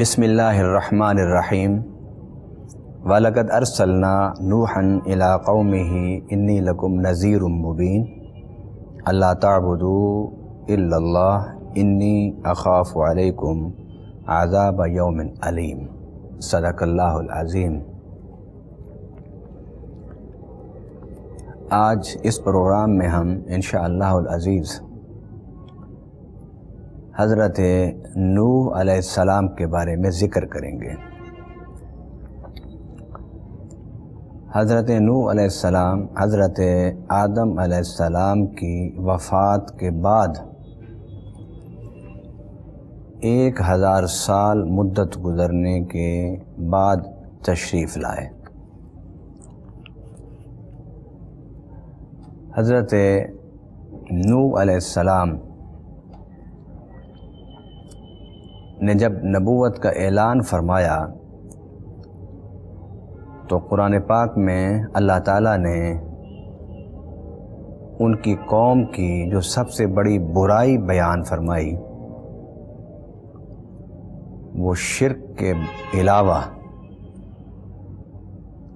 بسم اللہ الرحمن الرحیم وَلَقَدْ أَرْسَلْنَا نُوحًا إِلَىٰ قَوْمِهِ إِنِّي لَكُمْ نَذِيرٌ مُّبِينٌ اللہ تَعْبُدُوا إِلَّا اللَّهَ إِنِّي أَخَافُ عَلَيْكُمْ عَذَابَ يَوْمٍ أَلِيمٍ صدق اللہ العظیم۔ آج اس پروگرام میں ہم انشاءاللہ العزیز حضرت نوح علیہ السلام کے بارے میں ذکر کریں گے۔ حضرت نوح علیہ السلام حضرت آدم علیہ السلام کی وفات کے بعد 1000 سال مدت گزرنے کے بعد تشریف لائے۔ حضرت نوح علیہ السلام نے جب نبوت کا اعلان فرمایا تو قرآن پاک میں اللہ تعالیٰ نے ان کی قوم کی جو سب سے بڑی برائی بیان فرمائی وہ شرک کے علاوہ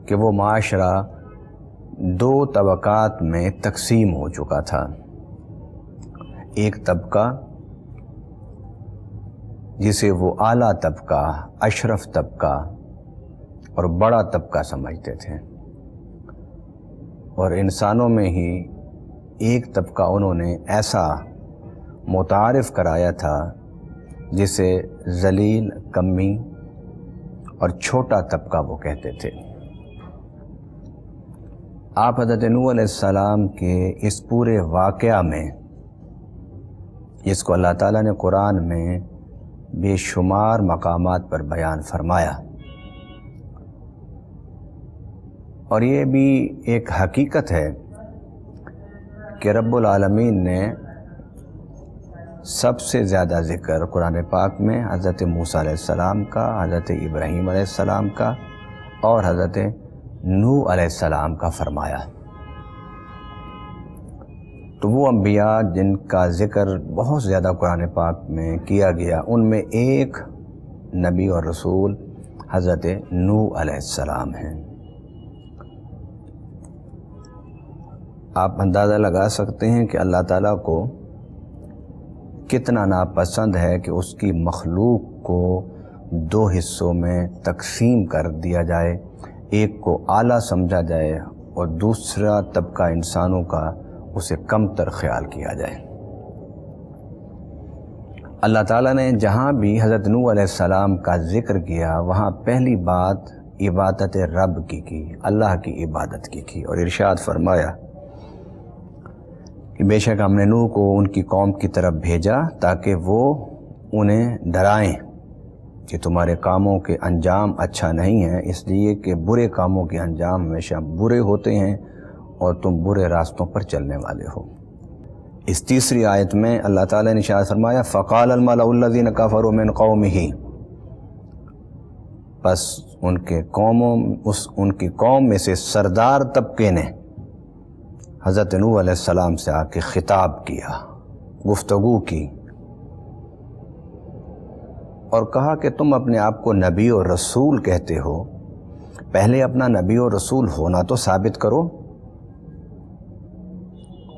کہ وہ معاشرہ 2 طبقات میں تقسیم ہو چکا تھا۔ ایک طبقہ جسے وہ اعلیٰ طبقہ، اشرف طبقہ اور بڑا طبقہ سمجھتے تھے، اور انسانوں میں ہی ایک طبقہ انہوں نے ایسا متعارف کرایا تھا جسے ذلیل، کمی اور چھوٹا طبقہ وہ کہتے تھے۔ آپ حضرت نوح علیہ السلام کے اس پورے واقعہ میں، جس کو اللہ تعالیٰ نے قرآن میں بے شمار مقامات پر بیان فرمایا، اور یہ بھی ایک حقیقت ہے کہ رب العالمین نے سب سے زیادہ ذکر قرآن پاک میں حضرت موسیٰ علیہ السلام کا، حضرت ابراہیم علیہ السلام کا اور حضرت نوح علیہ السلام کا فرمایا۔ تو وہ انبیاء جن کا ذکر بہت زیادہ قرآن پاک میں کیا گیا، ان میں ایک نبی اور رسول حضرت نوح علیہ السلام ہیں۔ آپ اندازہ لگا سکتے ہیں کہ اللہ تعالیٰ کو کتنا ناپسند ہے کہ اس کی مخلوق کو 2 حصوں میں تقسیم کر دیا جائے، ایک کو اعلیٰ سمجھا جائے اور دوسرا طبقہ انسانوں کا اسے کم تر خیال کیا جائے۔ اللہ تعالیٰ نے جہاں بھی حضرت نوح علیہ السلام کا ذکر کیا وہاں پہلی بات عبادت رب کی اللہ کی عبادت کی اور ارشاد فرمایا کہ بے شک ہم نے نوح کو ان کی قوم کی طرف بھیجا تاکہ وہ انہیں ڈرائیں کہ تمہارے کاموں کے انجام اچھا نہیں ہے، اس لیے کہ برے کاموں کے انجام ہمیشہ برے ہوتے ہیں اور تم برے راستوں پر چلنے والے ہو۔ اس تیسری آیت میں اللہ تعالیٰ نے ارشاد فرمایا فَقَالَ الْمَلَأُ الَّذِينَ كَفَرُوا مِنْ قَوْمِهِ، پس ان کی قوم میں سے سردار طبقے نے حضرت نوح علیہ السلام سے آ کے خطاب کیا، گفتگو کی اور کہا کہ تم اپنے آپ کو نبی اور رسول کہتے ہو، پہلے اپنا نبی اور رسول ہونا تو ثابت کرو،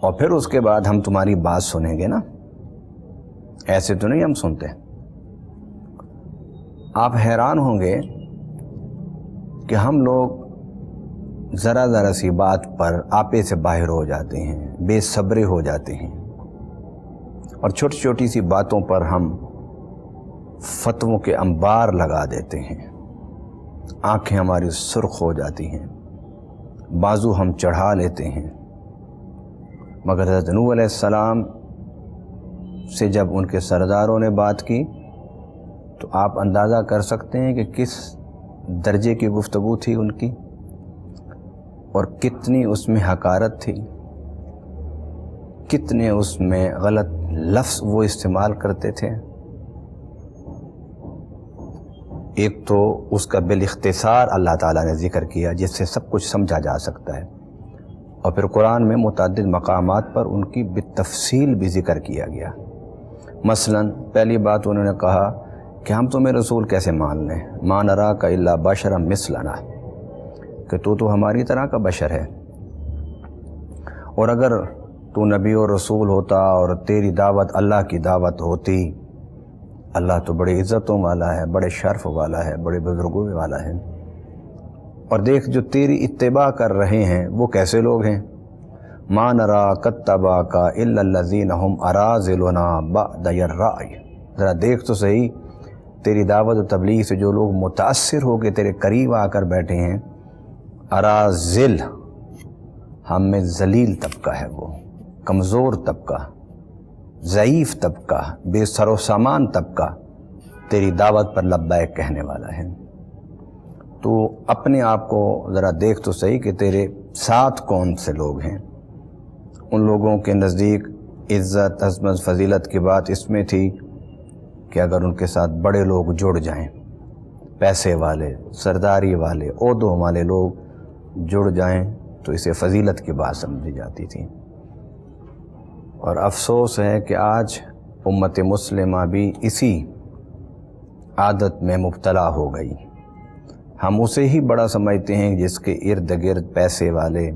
اور پھر اس کے بعد ہم تمہاری بات سنیں گے نا، ایسے تو نہیں ہم سنتے۔ آپ حیران ہوں گے کہ ہم لوگ ذرا سی بات پر آپے سے باہر ہو جاتے ہیں، بے صبرے ہو جاتے ہیں، اور چھوٹی چھوٹی سی باتوں پر ہم فتووں کے انبار لگا دیتے ہیں، آنکھیں ہماری سرخ ہو جاتی ہیں، بازو ہم چڑھا لیتے ہیں۔ مگر حضرت نوح علیہ السلام سے جب ان کے سرداروں نے بات کی تو آپ اندازہ کر سکتے ہیں کہ کس درجے کی گفتگو تھی ان کی، اور کتنی اس میں حقارت تھی، کتنے اس میں غلط لفظ وہ استعمال کرتے تھے۔ ایک تو اس کا بالاختصار اللہ تعالیٰ نے ذکر کیا جس سے سب کچھ سمجھا جا سکتا ہے، اور پھر قرآن میں متعدد مقامات پر ان کی بالتفصیل بھی ذکر کیا گیا۔ مثلا پہلی بات انہوں نے کہا کہ ہم تمہیں رسول کیسے مان لیں، ما نراک الا بشرا مثلنا، کہ تو ہماری طرح کا بشر ہے، اور اگر تو نبی اور رسول ہوتا اور تیری دعوت اللہ کی دعوت ہوتی، اللہ تو بڑے عزتوں والا ہے، بڑے شرف والا ہے، بڑے بزرگوں والا ہے، اور دیکھ جو تیری اتباع کر رہے ہیں وہ کیسے لوگ ہیں، ما نراک اتبعک الا الذین هم اراذلنا بعد الرأی، ذرا دیکھ تو صحیح تیری دعوت و تبلیغ سے جو لوگ متاثر ہو کے تیرے قریب آ کر بیٹھے ہیں، اراذل ہم میں ذلیل طبقہ ہے، وہ کمزور طبقہ، ضعیف طبقہ، بے سر و سامان طبقہ تیری دعوت پر لبیک کہنے والا ہے۔ تو اپنے آپ کو ذرا دیکھ تو صحیح کہ تیرے ساتھ کون سے لوگ ہیں۔ ان لوگوں کے نزدیک عزت، عظمت، فضیلت کی بات اس میں تھی کہ اگر ان کے ساتھ بڑے لوگ جڑ جائیں، پیسے والے، سرداری والے، عہدوں والے لوگ جڑ جائیں تو اسے فضیلت کی بات سمجھی جاتی تھی۔ اور افسوس ہے کہ آج امت مسلمہ بھی اسی عادت میں مبتلا ہو گئی۔ ہم اسے ہی بڑا سمجھتے ہیں جس کے ارد گرد پیسے والے،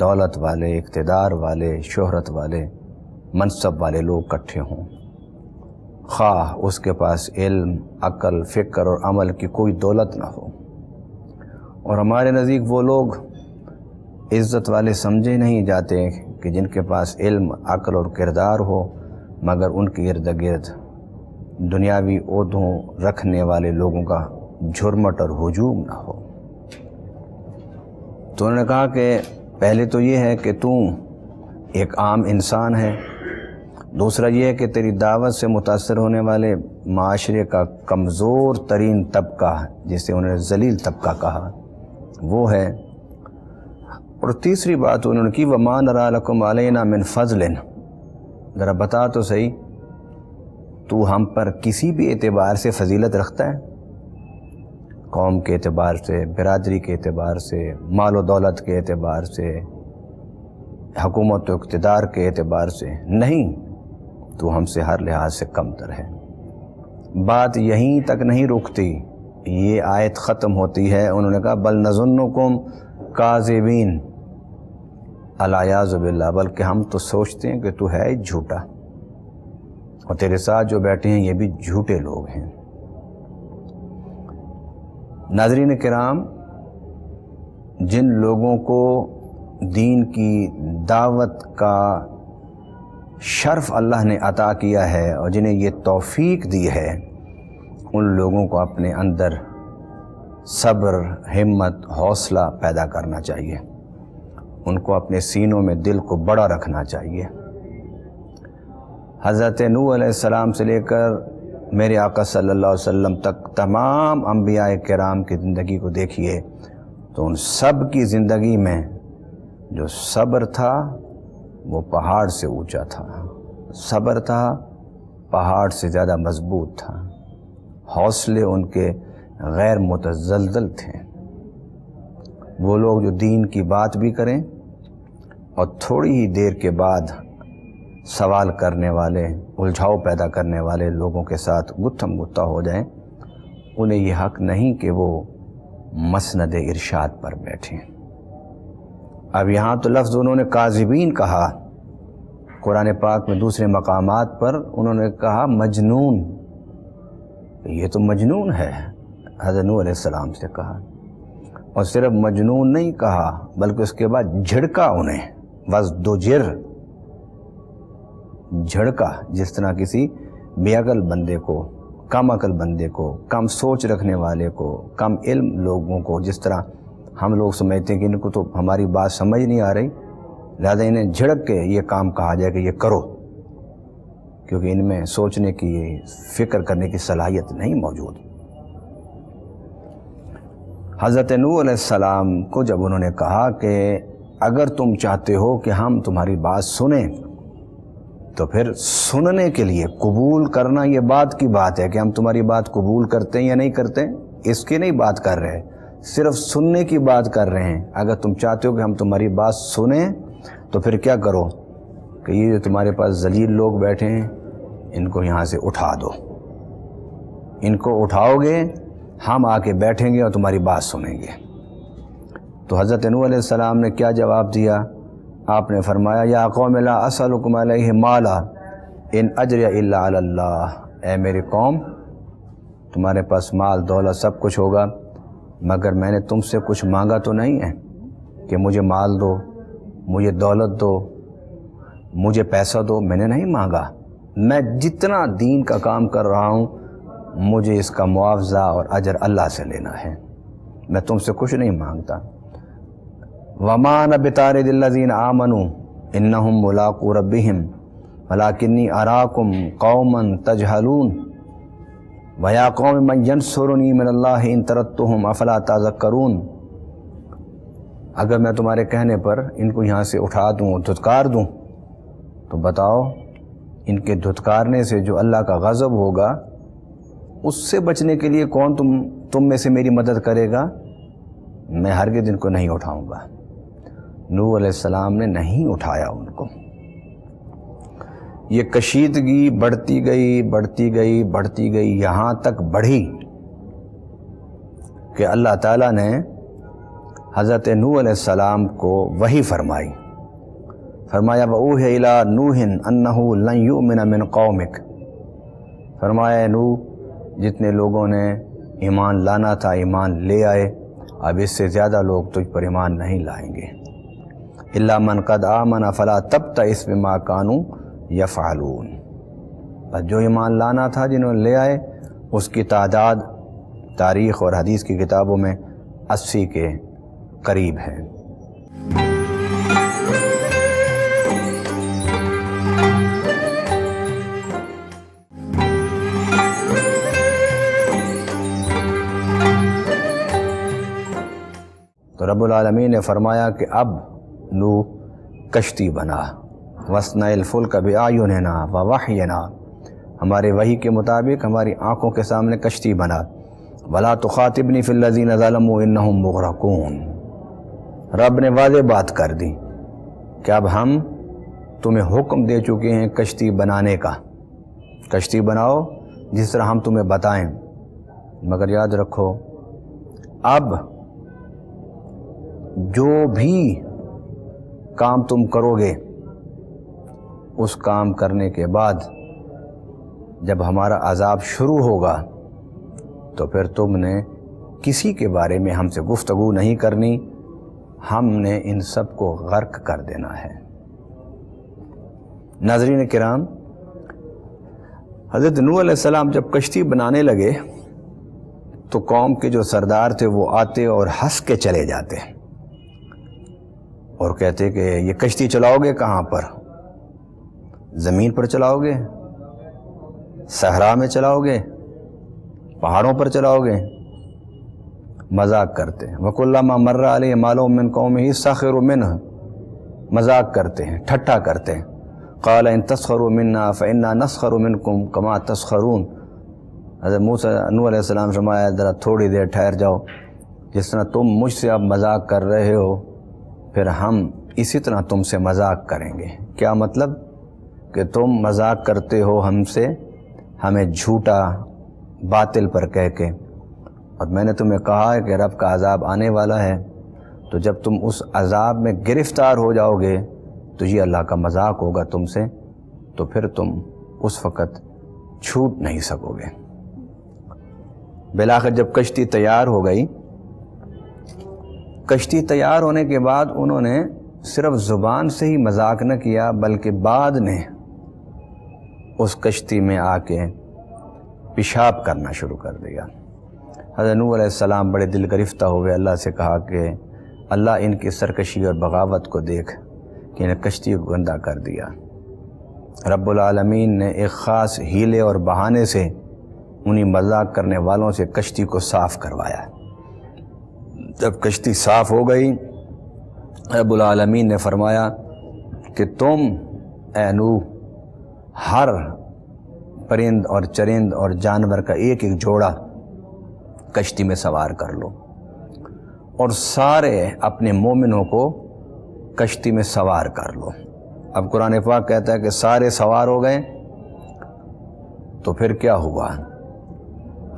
دولت والے، اقتدار والے، شہرت والے، منصب والے لوگ اکٹھے ہوں، خواہ اس کے پاس علم، عقل، فکر اور عمل کی کوئی دولت نہ ہو۔ اور ہمارے نزدیک وہ لوگ عزت والے سمجھے نہیں جاتے کہ جن کے پاس علم، عقل اور کردار ہو، مگر ان کے ارد گرد دنیاوی عہدوں رکھنے والے لوگوں کا جھرمٹ اور ہجوم نہ ہو۔ تو انہوں نے کہا کہ پہلے تو یہ ہے کہ تو ایک عام انسان ہے، دوسرا یہ ہے کہ تیری دعوت سے متاثر ہونے والے معاشرے کا کمزور ترین طبقہ، جسے انہوں نے ذلیل طبقہ کہا، وہ ہے۔ اور تیسری بات انہوں نے کی، وَمَا نَرَىٰ لَكُمْ عَلَيْنَا مِنْ فَضْلٍ، ذرا بتا تو صحیح تو ہم پر کسی بھی اعتبار سے فضیلت رکھتا ہے، قوم کے اعتبار سے، برادری کے اعتبار سے، مال و دولت کے اعتبار سے، حکومت و اقتدار کے اعتبار سے؟ نہیں، تو ہم سے ہر لحاظ سے کم تر ہے۔ بات یہیں تک نہیں رکتی، یہ آیت ختم ہوتی ہے، انہوں نے کہا بل نظنکم کاذبین، الیاذ باللہ، بلکہ ہم تو سوچتے ہیں کہ تو ہے جھوٹا، اور تیرے ساتھ جو بیٹھے ہیں یہ بھی جھوٹے لوگ ہیں۔ ناظرین کرام، جن لوگوں کو دین کی دعوت کا شرف اللہ نے عطا کیا ہے اور جنہیں یہ توفیق دی ہے، ان لوگوں کو اپنے اندر صبر، ہمت، حوصلہ پیدا کرنا چاہیے، ان کو اپنے سینوں میں دل کو بڑا رکھنا چاہیے۔ حضرت نوح علیہ السلام سے لے کر میرے آقا صلی اللہ علیہ وسلم تک تمام انبیاء کرام کی زندگی کو دیکھیے تو ان سب کی زندگی میں جو صبر تھا وہ پہاڑ سے اونچا تھا، صبر تھا پہاڑ سے زیادہ مضبوط تھا، حوصلے ان کے غیر متزلزل تھے۔ وہ لوگ جو دین کی بات بھی کریں اور تھوڑی ہی دیر کے بعد سوال کرنے والے، الجھاؤ پیدا کرنے والے لوگوں کے ساتھ گتھم گتھا ہو جائیں، انہیں یہ حق نہیں کہ وہ مسند ارشاد پر بیٹھیں۔ اب یہاں تو لفظ انہوں نے کاذبین کہا، قرآن پاک میں دوسرے مقامات پر انہوں نے کہا مجنون، یہ تو مجنون ہے، حضرت نوح علیہ السلام سے کہا، اور صرف مجنون نہیں کہا بلکہ اس کے بعد جھڑکا انہیں، وَازْدُجِرْ، جھڑکا، جس طرح کسی بے عقل بندے کو، کم عقل بندے کو، کم سوچ رکھنے والے کو، کم علم لوگوں کو، جس طرح ہم لوگ سمجھتے ہیں کہ ان کو تو ہماری بات سمجھ نہیں آ رہی، لہذا انہیں جھڑک کے یہ کام کہا جائے کہ یہ کرو، کیونکہ ان میں سوچنے کی، فکر کرنے کی صلاحیت نہیں موجود۔ حضرت نوح علیہ السلام کو جب انہوں نے کہا کہ اگر تم چاہتے ہو کہ ہم تمہاری بات سنیں تو پھر سننے کے لیے قبول کرنا یہ بات کی بات ہے کہ ہم تمہاری بات قبول کرتے ہیں یا نہیں کرتے، اس کی نہیں بات کر رہے، صرف سننے کی بات کر رہے ہیں۔ اگر تم چاہتے ہو کہ ہم تمہاری بات سنیں تو پھر کیا کرو کہ یہ جو تمہارے پاس ذلیل لوگ بیٹھے ہیں ان کو یہاں سے اٹھا دو، ان کو اٹھاؤ گے ہم آ کے بیٹھیں گے اور تمہاری بات سنیں گے۔ تو حضرت نوح علیہ السلام نے کیا جواب دیا؟ آپ نے فرمایا یا قوم لا اسألکم علیہ مالا ان اجریہ الا علی اللہ، اے میری قوم تمہارے پاس مال دولت سب کچھ ہوگا، مگر میں نے تم سے کچھ مانگا تو نہیں ہے کہ مجھے مال دو، مجھے دولت دو، مجھے پیسہ دو، میں نے نہیں مانگا۔ میں جتنا دین کا کام کر رہا ہوں مجھے اس کا معاوضہ اور اجر اللہ سے لینا ہے، میں تم سے کچھ نہیں مانگتا۔ وما انا بطارد الذین آمنوا انہم ملاقو ربہم ولکنی اراکم قوما تجہلون ویا قوم من ینصرنی من اللہ ان طردتہم افلا تذکرون۔ اگر میں تمہارے کہنے پر ان کو یہاں سے اٹھا دوں دھتکار دوں تو بتاؤ ان کے دھتکارنے سے جو اللہ کا غضب ہوگا اس سے بچنے کے لیے کون تم میں سے میری مدد کرے گا؟ میں ہرگز ان کو نہیں اٹھاؤں گا۔ نوح علیہ السلام نے نہیں اٹھایا ان کو۔ یہ کشیدگی بڑھتی گئی بڑھتی گئی بڑھتی گئی، یہاں تک بڑھی کہ اللہ تعالیٰ نے حضرت نوح علیہ السلام کو وحی فرمائی، فرمایا وَأُوحِیَ إِلَىٰ نُوحٍ أَنَّهُ لَن يُؤْمِنَ مِن قَوْمِكَ، فرمایا نوح جتنے لوگوں نے ایمان لانا تھا ایمان لے آئے، اب اس سے زیادہ لوگ تجھ پر ایمان نہیں لائیں گے۔ إِلَّا مَنْ قَدْ آمَنَ فَلَا تَبْتَئِسْ بِمَا كَانُوا يَفْعَلُونَ، بس جو ایمان لانا تھا جنہوں نے لے آئے اس کی تعداد تاریخ اور حدیث کی کتابوں میں 80 کے قریب ہے۔ تو رب العالمین نے فرمایا کہ اب نوح کشتی بنا، وَاصْنَعِ الْفُلْكَ بِأَعْيُنِنَا وَوَحْيِنَا، ہمارے وحی کے مطابق ہماری آنکھوں کے سامنے کشتی بنا، وَلَا تُخَاطِبْنِي فِي الَّذِينَ ظَلَمُوا إِنَّهُمْ مُغْرَقُونَ۔ رب نے واضح بات کر دی کہ اب ہم تمہیں حکم دے چکے ہیں کشتی بنانے کا، کشتی بناؤ جس طرح ہم تمہیں بتائیں، مگر یاد رکھو اب جو بھی کام تم کرو گے اس کام کرنے کے بعد جب ہمارا عذاب شروع ہوگا تو پھر تم نے کسی کے بارے میں ہم سے گفتگو نہیں کرنی، ہم نے ان سب کو غرق کر دینا ہے۔ ناظرین کرام، حضرت نوح علیہ السلام جب کشتی بنانے لگے تو قوم کے جو سردار تھے وہ آتے اور ہنس کے چلے جاتے اور کہتے کہ یہ کشتی چلاؤ گے کہاں پر؟ زمین پر چلاؤ گے؟ صحرا میں چلاؤ گے؟ پہاڑوں پر چلاؤ گے؟ مذاق کرتے ہیں۔ وَكُلَّمَا مَرَّ عَلَيْهِ مَالٌ مِّن قَوْمِهِ سَخِرُوا مِنْهُ، مذاق کرتے ہیں، ٹھٹھا کرتے ہیں۔ قَالَ إِن تَسْخَرُوا مِنَّا فَإِنَّا نَسْخَرُ مِنْكُمْ كَمَا تَسْخَرُونَ۔ حضرت نوح علیہ السلام فرمایا ذرا تھوڑی دیر ٹھہر جاؤ، جس طرح تم مجھ سے اب مذاق کر رہے ہو پھر ہم اسی طرح تم سے مذاق کریں گے۔ کیا مطلب؟ کہ تم مذاق کرتے ہو ہم سے، ہمیں جھوٹا باطل پر کہہ کے، اور میں نے تمہیں کہا ہے کہ رب کا عذاب آنے والا ہے، تو جب تم اس عذاب میں گرفتار ہو جاؤ گے تو یہ اللہ کا مذاق ہوگا تم سے، تو پھر تم اس وقت چھوٹ نہیں سکو گے۔ بالآخر جب کشتی تیار ہو گئی، کشتی تیار ہونے کے بعد انہوں نے صرف زبان سے ہی مذاق نہ کیا بلکہ بعد نے اس کشتی میں آ کے پیشاب کرنا شروع کر دیا۔ حضرت نوح علیہ السلام بڑے دل گرفتہ ہوئے، اللہ سے کہا کہ اللہ ان کی سرکشی اور بغاوت کو دیکھ کہ انہیں کشتی کو گندہ کر دیا۔ رب العالمین نے ایک خاص ہیلے اور بہانے سے انہی مذاق کرنے والوں سے کشتی کو صاف کروایا۔ جب کشتی صاف ہو گئی، رب العالمین نے فرمایا کہ تم اے نوح ہر پرند اور چرند اور جانور کا ایک ایک جوڑا کشتی میں سوار کر لو، اور سارے اپنے مومنوں کو کشتی میں سوار کر لو۔ اب قرآن پاک کہتا ہے کہ سارے سوار ہو گئے، تو پھر کیا ہوا؟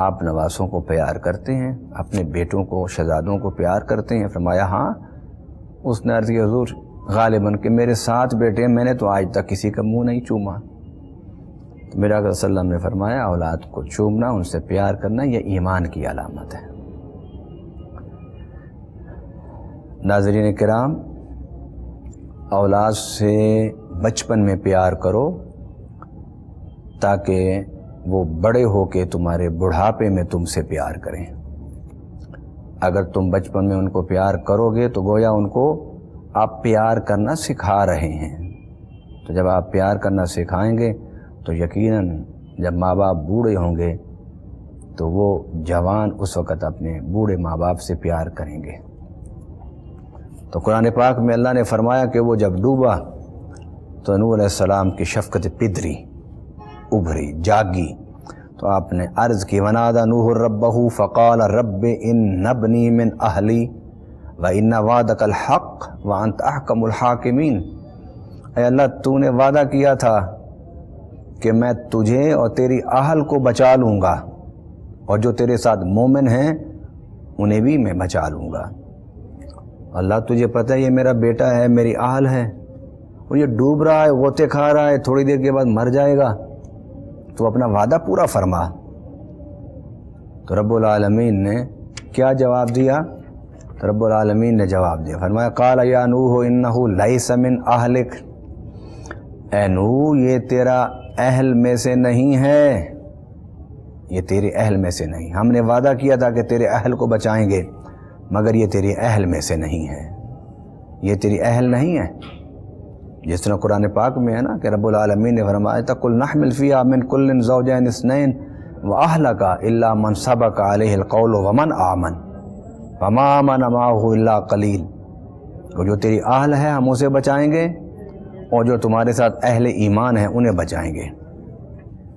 آپ نواسوں کو پیار کرتے ہیں، اپنے بیٹوں کو، شہزادوں کو پیار کرتے ہیں؟ فرمایا ہاں۔ اس نے عرض کی حضور غالباً کہ میرے 7 بیٹے ہیں، میں نے تو آج تک کسی کا منہ نہیں چوما۔ تو میرا آقا صلی اللہ علیہ وسلم نے فرمایا اولاد کو چومنا، ان سے پیار کرنا، یہ ایمان کی علامت ہے۔ ناظرین کرام، اولاد سے بچپن میں پیار کرو تاکہ وہ بڑے ہو کے تمہارے بڑھاپے میں تم سے پیار کریں۔ اگر تم بچپن میں ان کو پیار کرو گے تو گویا ان کو آپ پیار کرنا سکھا رہے ہیں۔ تو جب آپ پیار کرنا سکھائیں گے تو یقیناً جب ماں باپ بوڑھے ہوں گے تو وہ جوان اس وقت اپنے بوڑھے ماں باپ سے پیار کریں گے۔ تو قرآن پاک میں اللہ نے فرمایا کہ وہ جب ڈوبا تو نوح علیہ السلام کی شفقت پدری، ابھری، جاگی۔ تو آپ نے عرض کی ونادى نوح ربہ فقال رب ان ابنی من اہلی وان وعدک الحق وانت احکم الحاکمین۔ اے اللہ، تو نے وعدہ کیا تھا کہ میں تجھے اور تیری اہل کو بچا لوں گا، اور جو تیرے ساتھ مومن ہیں انہیں بھی میں بچا لوں گا۔ اللہ تجھے پتہ ہے یہ میرا بیٹا ہے، میری اہل ہے، اور یہ ڈوب رہا ہے، غوطے کھا رہا ہے، تھوڑی دیر کے بعد مر جائے گا، تو اپنا وعدہ پورا فرما۔ تو رب العالمین نے کیا جواب دیا؟ تو رب العالمین نے جواب دیا، فرمایا قال یا نوح انہ لیس من اہلک، اے نوح یہ تیرا اہل میں سے نہیں ہے، یہ تیرے اہل میں سے نہیں۔ ہم نے وعدہ کیا تھا کہ تیرے اہل کو بچائیں گے، مگر یہ تیری اہل میں سے نہیں ہے، یہ تیری اہل نہیں ہے۔ جس طرح قرآن پاک میں ہے نا کہ رب العالمین نے فرمایا تَقُلْ نَحْمِلْ فِيهَا مِنْ كُلٍّ زَوْجَيْنِ اثْنَيْنِ وَأَهْلَكَ إِلَّا مَنْ سَبَقَ عَلَيْهِ الْقَوْلُ وَمَنْ آمَنَ وَمَا آمَنَ مَعَهُ إِلَّا قَلِيلٌ۔ اور جو تیری اہل ہے ہم اسے بچائیں گے، اور جو تمہارے ساتھ اہل ایمان ہیں انہیں بچائیں گے۔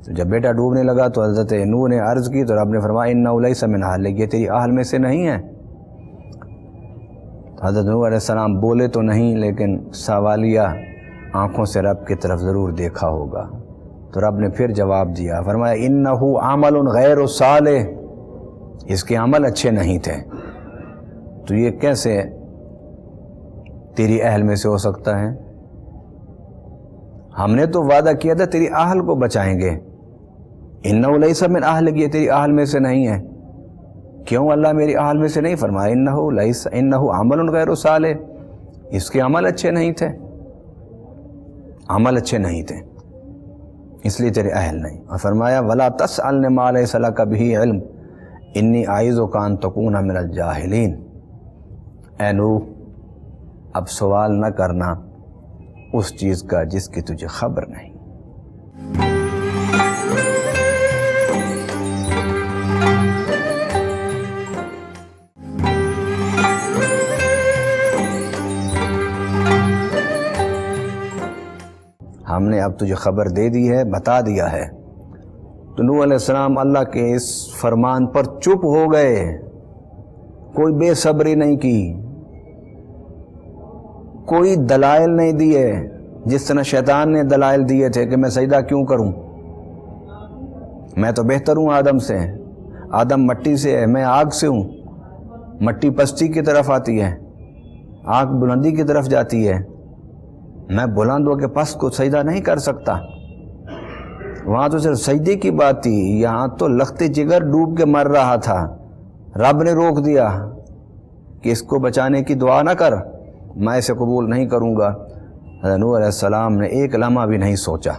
تو جب بیٹا ڈوبنے لگا تو حضرت نوح نے عرض کی تو رب نے فرمایا اِنَّهُ لَيْسَ مِنْ أَهْلِكَ، یہ تیری اہل میں سے نہیں ہے۔ حضرت نوح علیہ السلام بولے تو نہیں، لیکن سوالیہ آنکھوں سے رب کی طرف ضرور دیکھا ہوگا۔ تو رب نے پھر جواب دیا، فرمایا انہ عمل غیر صالح، اس کے عمل اچھے نہیں تھے۔ تو یہ کیسے تیری اہل میں سے ہو سکتا ہے؟ ہم نے تو وعدہ کیا تھا تیری اہل کو بچائیں گے۔ انہ لیس من اہلک، یہ تیری اہل میں سے نہیں ہے۔ کیوں اللہ میری اہل میں سے نہیں؟ فرمایا انہ عمل غیر صالح، اس کے عمل اچھے نہیں تھے، عمل اچھے نہیں تھے، اس لیے تیرے اہل نہیں۔ اور فرمایا وَلَا تَسْأَلْنِ مَا لَيْسَ لَكَ بِهِ عِلْمٌ إِنِّي أَعِظُكَ أَن تَكُونَ مِنَ الْجَاهِلِينَ۔ اے نوح اب سوال نہ کرنا اس چیز کا جس کی تجھے خبر نہیں۔ ہم نے اب تجھے خبر دے دی ہے، بتا دیا ہے۔ تو نوح علیہ السلام اللہ کے اس فرمان پر چپ ہو گئے، کوئی بے صبری نہیں کی، کوئی دلائل نہیں دیے، جس طرح شیطان نے دلائل دیے تھے کہ میں سجدہ کیوں کروں، میں تو بہتر ہوں آدم سے، آدم مٹی سے ہے، میں آگ سے ہوں، مٹی پستی کی طرف آتی ہے، آگ بلندی کی طرف جاتی ہے، میں بلند ہو کے پست کو سجدہ نہیں کر سکتا۔ وہاں تو صرف سجدے کی بات تھی، یہاں تو لخت جگر ڈوب کے مر رہا تھا، رب نے روک دیا کہ اس کو بچانے کی دعا نہ کر، میں اسے قبول نہیں کروں گا۔ حضرت نوح علیہ السلام نے ایک لمحہ بھی نہیں سوچا،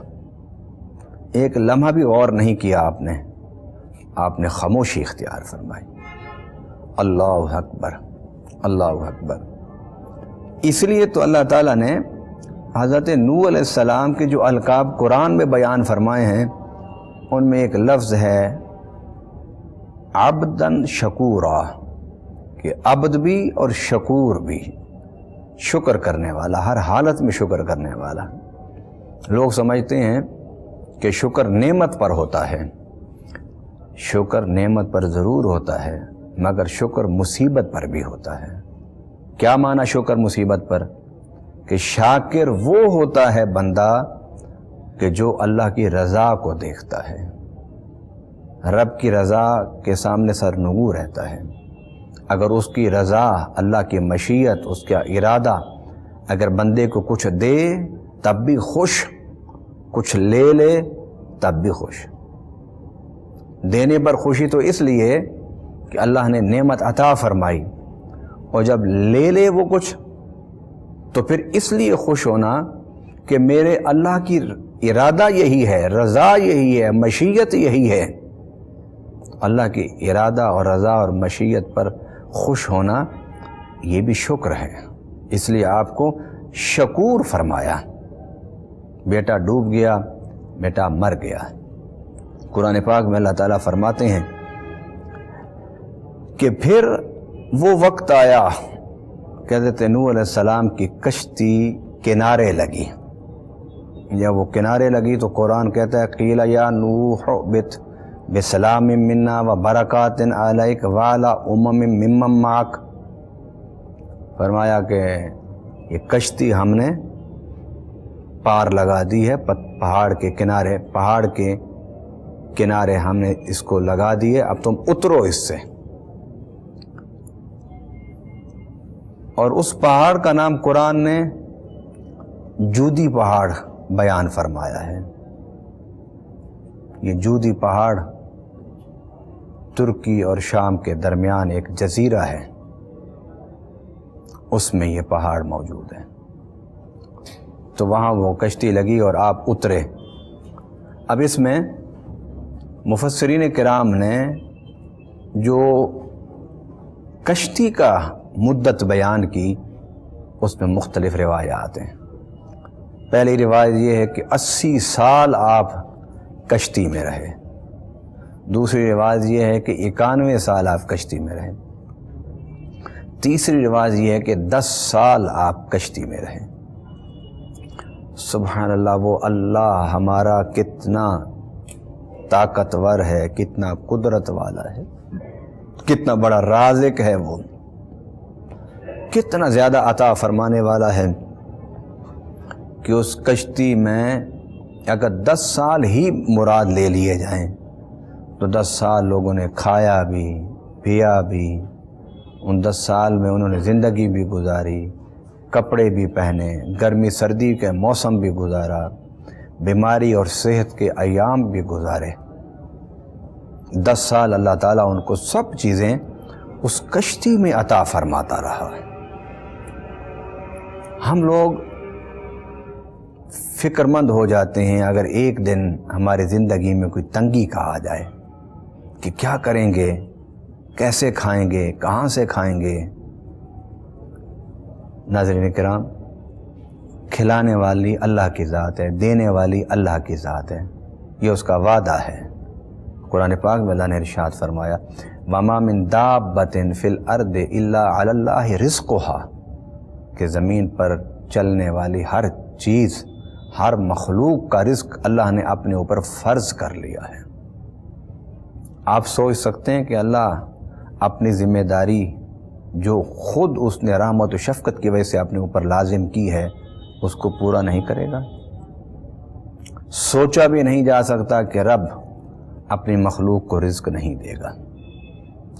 ایک لمحہ بھی غور نہیں کیا، آپ نے خاموشی اختیار فرمائی۔ اللہ اکبر، اللہ اکبر۔ اس لیے تو اللہ تعالیٰ نے حضرت نوح علیہ السلام کے جو القاب قرآن میں بیان فرمائے ہیں ان میں ایک لفظ ہے عبداً شکورا، کہ عبد بھی اور شکور بھی، شکر کرنے والا، ہر حالت میں شکر کرنے والا۔ لوگ سمجھتے ہیں کہ شکر نعمت پر ہوتا ہے، شکر نعمت پر ضرور ہوتا ہے، مگر شکر مصیبت پر بھی ہوتا ہے۔ کیا معنی شکر مصیبت پر؟ کہ شاکر وہ ہوتا ہے بندہ کہ جو اللہ کی رضا کو دیکھتا ہے، رب کی رضا کے سامنے سرنگو رہتا ہے۔ اگر اس کی رضا، اللہ کی مشیت، اس کا ارادہ اگر بندے کو کچھ دے تب بھی خوش، کچھ لے لے تب بھی خوش۔ دینے پر خوشی تو اس لیے کہ اللہ نے نعمت عطا فرمائی، اور جب لے لے وہ کچھ تو پھر اس لیے خوش ہونا کہ میرے اللہ کی ارادہ یہی ہے، رضا یہی ہے، مشیت یہی ہے۔ اللہ کی ارادہ اور رضا اور مشیت پر خوش ہونا یہ بھی شکر ہے، اس لیے آپ کو شکور فرمایا۔ بیٹا ڈوب گیا، بیٹا مر گیا۔ قرآن پاک میں اللہ تعالیٰ فرماتے ہیں کہ پھر وہ وقت آیا کہ حضرت نوح علیہ السلام کی کشتی کنارے لگی۔ جب وہ کنارے لگی تو قرآن کہتا ہے قیل یا نوح اہبط بسلام منا و برکات علیک وعلی امم ممن معک، فرمایا کہ یہ کشتی ہم نے پار لگا دی ہے، پہاڑ کے کنارے ہم نے اس کو لگا دیے، اب تم اترو اس سے۔ اور اس پہاڑ کا نام قرآن نے جودی پہاڑ بیان فرمایا ہے۔ یہ جودی پہاڑ ترکی اور شام کے درمیان ایک جزیرہ ہے، اس میں یہ پہاڑ موجود ہے۔ تو وہاں وہ کشتی لگی اور آپ اترے۔ اب اس میں مفسرین کرام نے جو کشتی کا مدت بیان کی اس میں مختلف روایات ہیں۔ پہلی روایت یہ ہے کہ 80 سال آپ کشتی میں رہے، دوسری روایت یہ ہے کہ 91 سال آپ کشتی میں رہے، تیسری روایت یہ ہے کہ 10 سال آپ کشتی میں رہے۔ سبحان اللہ، وہ اللہ ہمارا کتنا طاقتور ہے، کتنا قدرت والا ہے، کتنا بڑا رازق ہے، وہ کتنا زیادہ عطا فرمانے والا ہے کہ اس کشتی میں اگر 10 سال ہی مراد لے لیے جائیں تو 10 سال لوگوں نے کھایا بھی پیا بھی، ان 10 سال میں انہوں نے زندگی بھی گزاری، کپڑے بھی پہنے، گرمی سردی کے موسم بھی گزارا، بیماری اور صحت کے ایام بھی گزارے۔ 10 سال اللہ تعالیٰ ان کو سب چیزیں اس کشتی میں عطا فرماتا رہا۔ ہم لوگ فکر مند ہو جاتے ہیں اگر ایک دن ہماری زندگی میں کوئی تنگی کا آ جائے کہ کیا کریں گے، کیسے کھائیں گے، کہاں سے کھائیں گے۔ ناظرین کرام، کھلانے والی اللہ کی ذات ہے، دینے والی اللہ کی ذات ہے، یہ اس کا وعدہ ہے۔ قرآن پاک میں اللہ نے ارشاد فرمایا وَمَا مِن دَابَّةٍ فِي الْأَرْضِ إِلَّا عَلَى اللَّهِ رِزْقُهَا، کہ زمین پر چلنے والی ہر چیز، ہر مخلوق کا رزق اللہ نے اپنے اوپر فرض کر لیا ہے۔ آپ سوچ سکتے ہیں کہ اللہ اپنی ذمہ داری جو خود اس نے رحمت و شفقت کی وجہ سے اپنے اوپر لازم کی ہے اس کو پورا نہیں کرے گا؟ سوچا بھی نہیں جا سکتا کہ رب اپنی مخلوق کو رزق نہیں دے گا،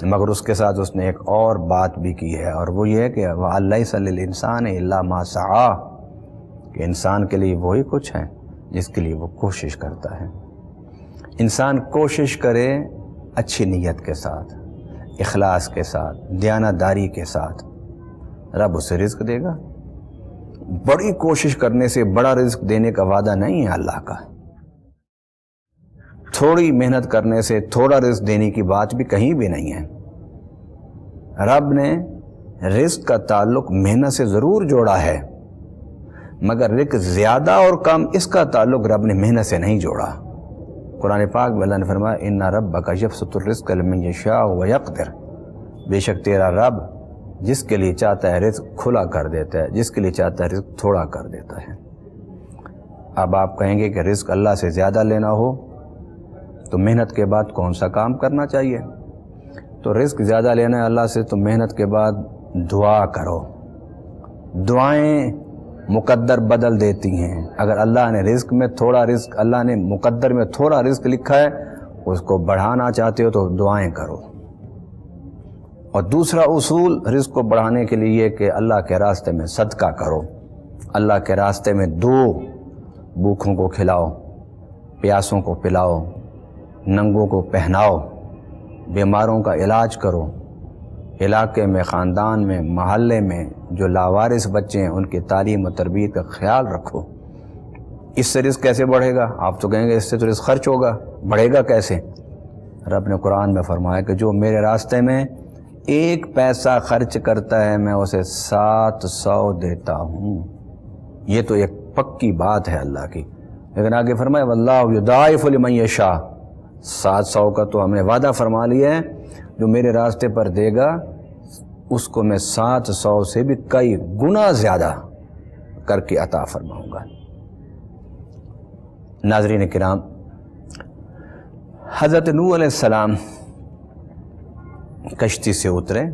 مگر اس کے ساتھ اس نے ایک اور بات بھی کی ہے، اور وہ یہ ہے کہ وَلَيْسَ لِلْإِنسَانِ إِلَّا مَا سَعَىٰ، کہ انسان کے لیے وہی کچھ ہے جس کے لیے وہ کوشش کرتا ہے۔ انسان کوشش کرے اچھی نیت کے ساتھ، اخلاص کے ساتھ، دیانتداری کے ساتھ، رب اسے رزق دے گا۔ بڑی کوشش کرنے سے بڑا رزق دینے کا وعدہ نہیں ہے اللہ کا۔ تھوڑی محنت کرنے سے تھوڑا رزق دینے کی بات بھی کہیں بھی نہیں ہے۔ رب نے رزق کا تعلق محنت سے ضرور جوڑا ہے، مگر رزق زیادہ اور کم اس کا تعلق رب نے محنت سے نہیں جوڑا۔ قرآن پاک میں اللہ نے فرمایا اِنَّ رَبَّكَ يَبْسُطُ الرِّزْقَ لِمَن يَشَاءُ وَيَقْدِرُ، بے شک تیرا رب جس کے لیے چاہتا ہے رزق کھلا کر دیتا ہے، جس کے لیے چاہتا ہے رزق تھوڑا کر دیتا ہے۔ اب آپ کہیں گے کہ رزق اللہ سے زیادہ لینا ہو تو محنت کے بعد کون سا کام کرنا چاہیے؟ تو رزق زیادہ لینا ہے اللہ سے تو محنت کے بعد دعا کرو۔ دعائیں مقدر بدل دیتی ہیں۔ اگر اللہ نے رزق میں تھوڑا رزق، اللہ نے مقدر میں تھوڑا رزق لکھا ہے، اس کو بڑھانا چاہتے ہو تو دعائیں کرو. اور دوسرا اصول رزق کو بڑھانے کے لیے کہ اللہ کے راستے میں صدقہ کرو. اللہ کے راستے میں دو، بھوکھوں کو کھلاؤ، پیاسوں کو پلاؤ، ننگوں کو پہناؤ، بیماروں کا علاج کرو. علاقے میں، خاندان میں، محلے میں جو لاوارث بچے ہیں ان کی تعلیم و تربیت کا خیال رکھو. اس سے رزق کیسے بڑھے گا؟ آپ تو کہیں گے اس سے تو رزق خرچ ہوگا، بڑھے گا کیسے؟ رب نے قرآن میں فرمایا کہ جو میرے راستے میں 1 پیسہ خرچ کرتا ہے میں اسے 700 دیتا ہوں. یہ تو ایک پکی بات ہے اللہ کی. لیکن آگے فرمایا واللہ یضاعف لمن یشاء. 700 کا تو ہم نے وعدہ فرما لیا ہے، جو میرے راستے پر دے گا اس کو میں 700 سے بھی کئی گنا زیادہ کر کے عطا فرماؤں گا. ناظرین کرام، حضرت نوح علیہ السلام کشتی سے اترے،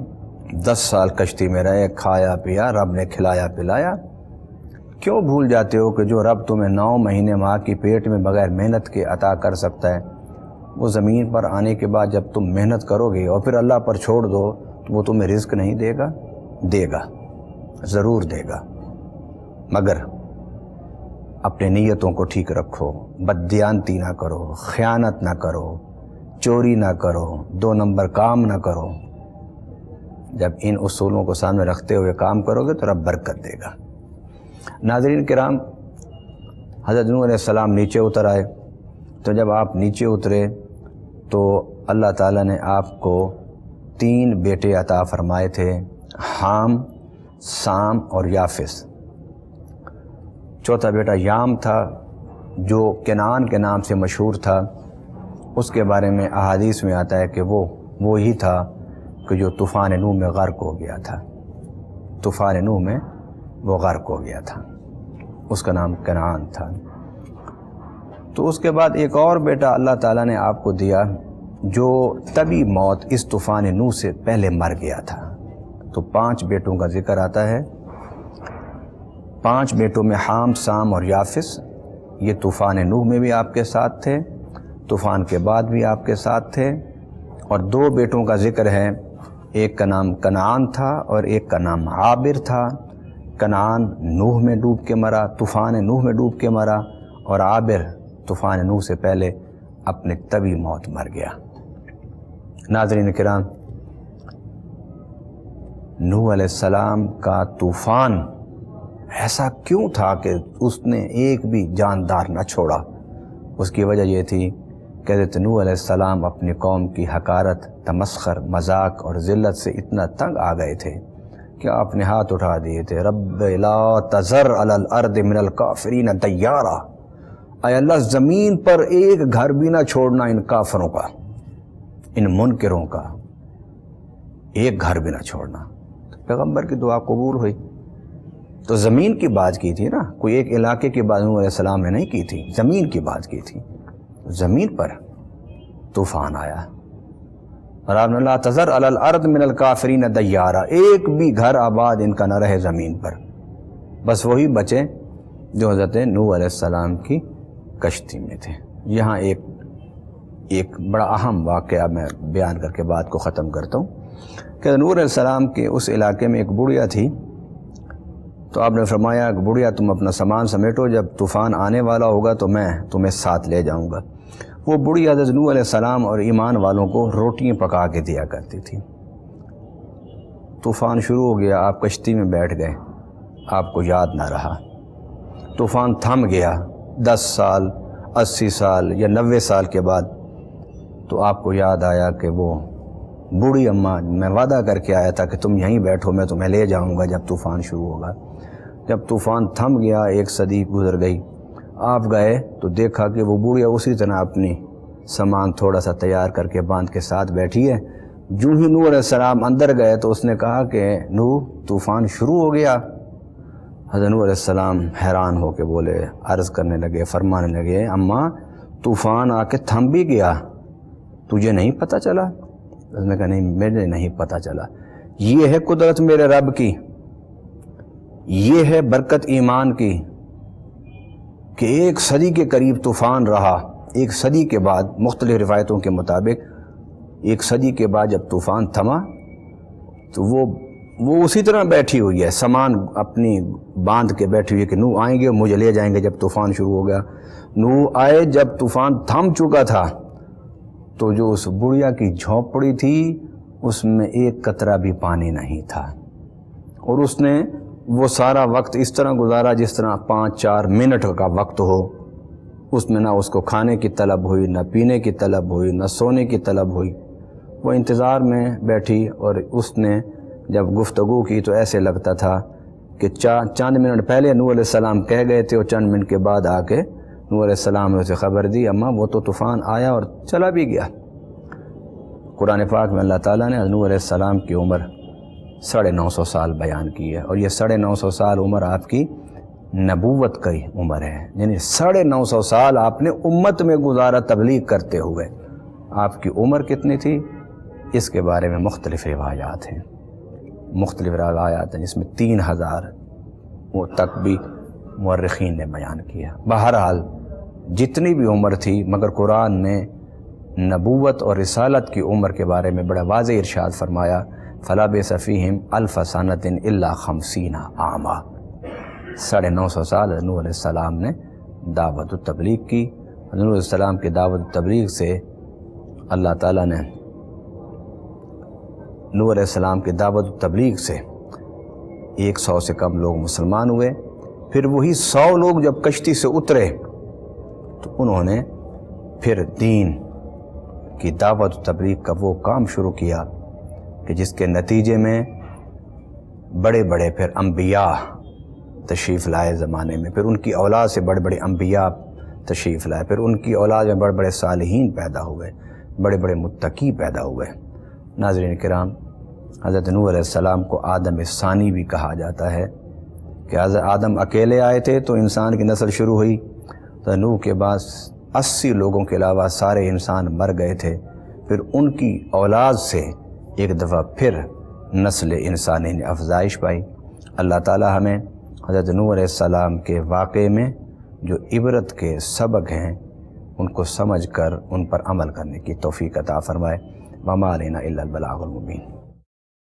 10 سال کشتی میں رہے، کھایا پیا، رب نے کھلایا پلایا. کیوں بھول جاتے ہو کہ جو رب تمہیں 9 مہینے ماں کی پیٹ میں بغیر محنت کے عطا کر سکتا ہے، وہ زمین پر آنے کے بعد جب تم محنت کرو گے اور پھر اللہ پر چھوڑ دو تو وہ تمہیں رزق نہیں دے گا؟ دے گا، ضرور دے گا. مگر اپنے نیتوں کو ٹھیک رکھو، بددیانتی نہ کرو، خیانت نہ کرو، چوری نہ کرو، 2 نمبر کام نہ کرو. جب ان اصولوں کو سامنے رکھتے ہوئے کام کرو گے تو رب برکت دے گا. ناظرین کرام، حضرت نوح علیہ السلام نیچے اتر آئے. تو جب آپ نیچے اترے تو اللہ تعالیٰ نے آپ کو 3 بیٹے عطا فرمائے تھے، حام، سام اور یافس. چوتھا بیٹا یام تھا جو کنعان کے نام سے مشہور تھا. اس کے بارے میں احادیث میں آتا ہے کہ وہ ہی تھا کہ جو طوفان نوح میں غرق ہو گیا تھا. طوفان نوح میں وہ غرق ہو گیا تھا، اس کا نام کنعان تھا. تو اس کے بعد ایک اور بیٹا اللہ تعالیٰ نے آپ کو دیا جو طبی موت اس طوفان نوح سے پہلے مر گیا تھا. تو 5 بیٹوں کا ذکر آتا ہے. 5 بیٹوں میں حام، سام اور یافس، یہ طوفان نوح میں بھی آپ کے ساتھ تھے، طوفان کے بعد بھی آپ کے ساتھ تھے. اور 2 بیٹوں کا ذکر ہے، ایک کا نام کنعان تھا اور ایک کا نام عابر تھا. کنعان نوح میں ڈوب کے مرا، طوفان نوح میں ڈوب کے مرا، اور عابر طوفان نوح سے پہلے اپنے طبی موت مر گیا. ناظرین کرام، نوح علیہ السلام کا طوفان ایسا کیوں تھا کہ اس نے ایک بھی جاندار نہ چھوڑا؟ اس کی وجہ یہ تھی کہ حضرت نوح علیہ السلام اپنی قوم کی حقارت، تمسخر، مذاق اور ذلت سے اتنا تنگ آ گئے تھے کہ آپ نے ہاتھ اٹھا دیے تھے، رب لا تذر علی الارض من الکافرین دیارا. اے اللہ، زمین پر ایک گھر بھی نہ چھوڑنا ان کافروں کا، ان منکروں کا، ایک گھر بھی نہ چھوڑنا. پیغمبر کی دعا قبول ہوئی. تو زمین کی بات کی تھی نا، کوئی ایک علاقے کی بات نوح علیہ السلام نے نہیں کی تھی، زمین کی بات کی تھی. زمین پر طوفان آیا، اور آپ نے لا تذر علی الارض من الکافرین دیارا، ایک بھی گھر آباد ان کا نہ رہے زمین پر. بس وہی بچے جو حضرت نوح علیہ السلام کی کشتی میں تھے. یہاں ایک بڑا اہم واقعہ میں بیان کر کے بات کو ختم کرتا ہوں کہ نوح علیہ السلام کے اس علاقے میں ایک بڑھیا تھی. تو آپ نے فرمایا کہ بڑھیا تم اپنا سامان سمیٹو، جب طوفان آنے والا ہوگا تو میں تمہیں ساتھ لے جاؤں گا. وہ بڑھیا حضرت نوح علیہ السلام اور ایمان والوں کو روٹیاں پکا کے دیا کرتی تھی. طوفان شروع ہو گیا، آپ کشتی میں بیٹھ گئے، آپ کو یاد نہ رہا. طوفان تھم گیا 10 سال، 80 سال یا 90 سال کے بعد. تو آپ کو یاد آیا کہ وہ بوڑھی اماں، میں وعدہ کر کے آیا تھا کہ تم یہیں بیٹھو، میں تمہیں لے جاؤں گا جب طوفان شروع ہوگا. جب طوفان تھم گیا، 1 صدی گزر گئی، آپ گئے تو دیکھا کہ وہ بوڑھیا اسی طرح اپنی سامان تھوڑا سا تیار کر کے باندھ کے ساتھ بیٹھی ہے. جو ہی نوح علیہ السلام اندر گئے تو اس نے کہا کہ نوح، طوفان شروع ہو گیا. حضرت نوح علیہ السلام حیران ہو کے بولے، عرض کرنے لگے، فرمانے لگے، اماں طوفان آ کے تھم بھی گیا، تجھے نہیں پتہ چلا؟ اس نے کہا نہیں، مجھے نہیں پتہ چلا. یہ ہے قدرت میرے رب کی، یہ ہے برکت ایمان کی کہ 1 صدی کے قریب طوفان رہا ایک صدی کے بعد، مختلف روایتوں کے مطابق ایک صدی کے بعد جب طوفان تھما تو وہ اسی طرح بیٹھی ہوئی ہے، سامان اپنی باندھ کے بیٹھی ہوئی ہے کہ نوح آئیں گے اور مجھے لے جائیں گے جب طوفان شروع ہو گیا۔ نوح آئے جب طوفان تھم چکا تھا تو جو اس بڑھیا کی جھونپڑی تھی اس میں ایک قطرہ بھی پانی نہیں تھا، اور اس نے وہ سارا وقت اس طرح گزارا جس طرح 5-4 منٹ کا وقت ہو۔ اس میں نہ اس کو کھانے کی طلب ہوئی، نہ پینے کی طلب ہوئی، نہ سونے کی طلب ہوئی۔ وہ انتظار میں بیٹھی، اور اس نے جب گفتگو کی تو ایسے لگتا تھا کہ چند منٹ پہلے نوح علیہ السلام کہہ گئے تھے، اور چند منٹ کے بعد آ کے نوح علیہ السلام نے اسے خبر دی، اماں وہ تو طوفان آیا اور چلا بھی گیا۔ قرآن پاک میں اللہ تعالیٰ نے نوح علیہ السلام کی عمر 950 سال بیان کی ہے، اور یہ 950 سال عمر آپ کی نبوت کی عمر ہے، یعنی 950 سال آپ نے امت میں گزارا تبلیغ کرتے ہوئے۔ آپ کی عمر کتنی تھی اس کے بارے میں مختلف روایات ہیں، جس میں 3000 تک بھی مورخین نے بیان کیا۔ بہرحال جتنی بھی عمر تھی، مگر قرآن نے نبوت اور رسالت کی عمر کے بارے میں بڑا واضح ارشاد فرمایا، فَلَبِثَ فِيهِمْ أَلْفَ سَنَةٍ إِلَّا 50 عاما۔ 950 سال نوح علیہ السلام نے دعوت التبلیغ کی۔ نوح علیہ السلام کی دعوت التبلیغ سے اللہ تعالیٰ نے نوح علیہ السلام کی دعوت التبلیغ سے 100 سے کم لوگ مسلمان ہوئے۔ پھر وہی 100 لوگ جب کشتی سے اترے تو انہوں نے پھر دین کی دعوت و تبلیغ کا وہ کام شروع کیا کہ جس کے نتیجے میں بڑے بڑے پھر انبیاء تشریف لائے زمانے میں، پھر ان کی اولاد سے بڑے بڑے انبیاء تشریف لائے، پھر ان کی اولاد میں بڑے بڑے صالحین پیدا ہوئے، بڑے بڑے متقی پیدا ہوئے۔ ناظرین کرام، حضرت نوح علیہ السلام کو آدم ثانی بھی کہا جاتا ہے کہ حضرت آدم اکیلے آئے تھے تو انسان کی نسل شروع ہوئی، تو نوح کے بعد 80 لوگوں کے علاوہ سارے انسان مر گئے تھے، پھر ان کی اولاد سے ایک دفعہ پھر نسل انسانی نے افزائش پائی۔ اللہ تعالی ہمیں حضرت نوح علیہ السلام کے واقعے میں جو عبرت کے سبق ہیں ان کو سمجھ کر ان پر عمل کرنے کی توفیق عطا فرمائے۔ وما علینا الا البلاغ المبین۔